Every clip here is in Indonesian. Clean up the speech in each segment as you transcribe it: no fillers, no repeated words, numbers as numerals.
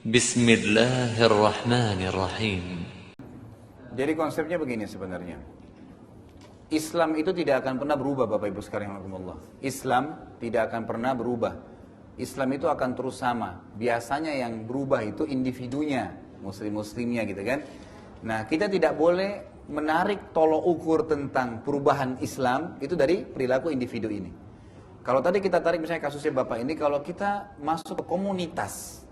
Bismillahirrahmanirrahim. Jadi konsepnya begini sebenarnya. Islam itu tidak akan pernah berubah, Bapak Ibu sekalian rahimakumullah. Islam tidak akan pernah berubah. Islam itu akan terus sama. Biasanya yang berubah itu individunya, muslim-muslimnya gitu kan. Nah, kita tidak boleh menarik tolok ukur tentang perubahan Islam itu dari perilaku individu ini. Kalau tadi kita tarik misalnya kasusnya Bapak ini, kalau kita masuk ke komunitas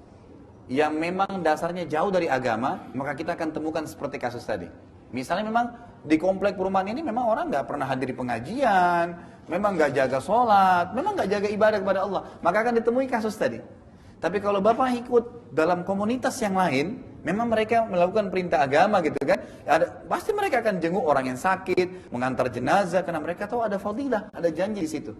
yang memang dasarnya jauh dari agama, maka kita akan temukan seperti kasus tadi. Misalnya memang di komplek perumahan ini memang orang nggak pernah hadir pengajian, memang nggak jaga sholat, memang nggak jaga ibadah kepada Allah, maka akan ditemui kasus tadi. Tapi kalau Bapak ikut dalam komunitas yang lain, memang mereka melakukan perintah agama gitu kan, pasti mereka akan jenguk orang yang sakit, mengantar jenazah, karena mereka tahu ada fadilah, ada janji di situ.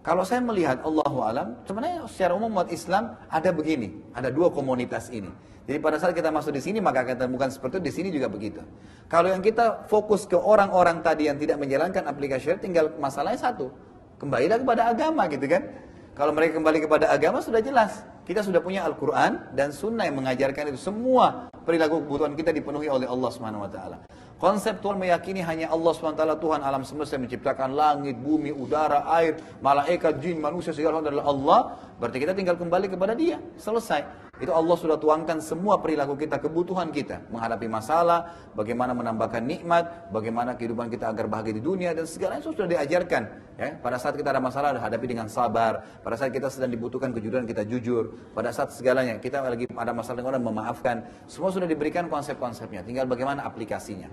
Kalau saya melihat Allahu alam, sebenarnya secara umum umat Islam ada begini, ada dua komunitas ini. Jadi pada saat kita masuk di sini maka kita temukan seperti itu, di sini juga begitu. Kalau yang kita fokus ke orang-orang tadi yang tidak menjalankan aplikasi syariat, tinggal masalahnya satu, kembalilah kepada agama gitu kan. Kalau mereka kembali kepada agama sudah jelas, kita sudah punya Al-Quran dan Sunnah yang mengajarkan itu. Semua perilaku kebutuhan kita dipenuhi oleh Allah Subhanahu Wa Taala. Konseptual meyakini hanya Allah SWT Tuhan alam semesta yang menciptakan langit, bumi, udara, air, malaikat, jin, manusia, segala hal adalah Allah. Berarti kita tinggal kembali kepada Dia. Selesai. Itu Allah sudah tuangkan semua perilaku kita, kebutuhan kita. Menghadapi masalah, bagaimana menambahkan nikmat, bagaimana kehidupan kita agar bahagia di dunia, dan segalanya itu sudah diajarkan. Ya, pada saat kita ada masalah, hadapi dengan sabar. Pada saat kita sedang dibutuhkan kejujuran, kita jujur. Pada saat segalanya, kita lagi ada masalah dengan orang, memaafkan. Semua sudah diberikan konsep-konsepnya. Tinggal bagaimana aplikasinya.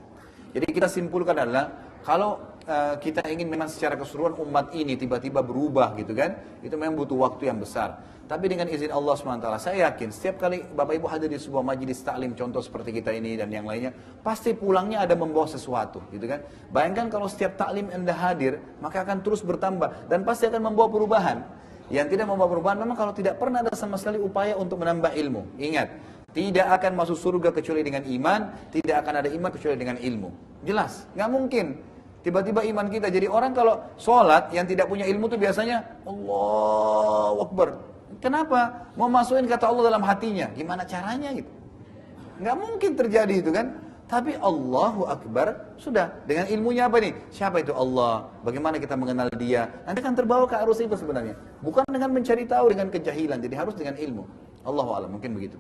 Jadi kita simpulkan adalah, kalau kita ingin memang secara keseluruhan umat ini tiba-tiba berubah gitu kan, itu memang butuh waktu yang besar. Tapi dengan izin Allah SWT, saya yakin setiap kali Bapak Ibu hadir di sebuah majelis taklim, contoh seperti kita ini dan yang lainnya, pasti pulangnya ada membawa sesuatu gitu kan. Bayangkan kalau setiap taklim Anda hadir, maka akan terus bertambah dan pasti akan membawa perubahan. Yang tidak membawa perubahan memang kalau tidak pernah ada sama sekali upaya untuk menambah ilmu. Ingat, tidak akan masuk surga kecuali dengan iman, tidak akan ada iman kecuali dengan ilmu. Jelas, nggak mungkin. Tiba-tiba iman kita, jadi orang kalau sholat yang tidak punya ilmu itu biasanya Allahu Akbar. Kenapa? Mau masukin kata Allah dalam hatinya, gimana caranya gitu? Nggak mungkin terjadi itu kan? Tapi Allahu Akbar, sudah. Dengan ilmunya apa nih? Siapa itu Allah? Bagaimana kita mengenal Dia? Nanti akan terbawa ke arus itu sebenarnya. Bukan dengan mencari tahu, dengan kejahilan. Jadi harus dengan ilmu. Allahu a'lam, mungkin begitu.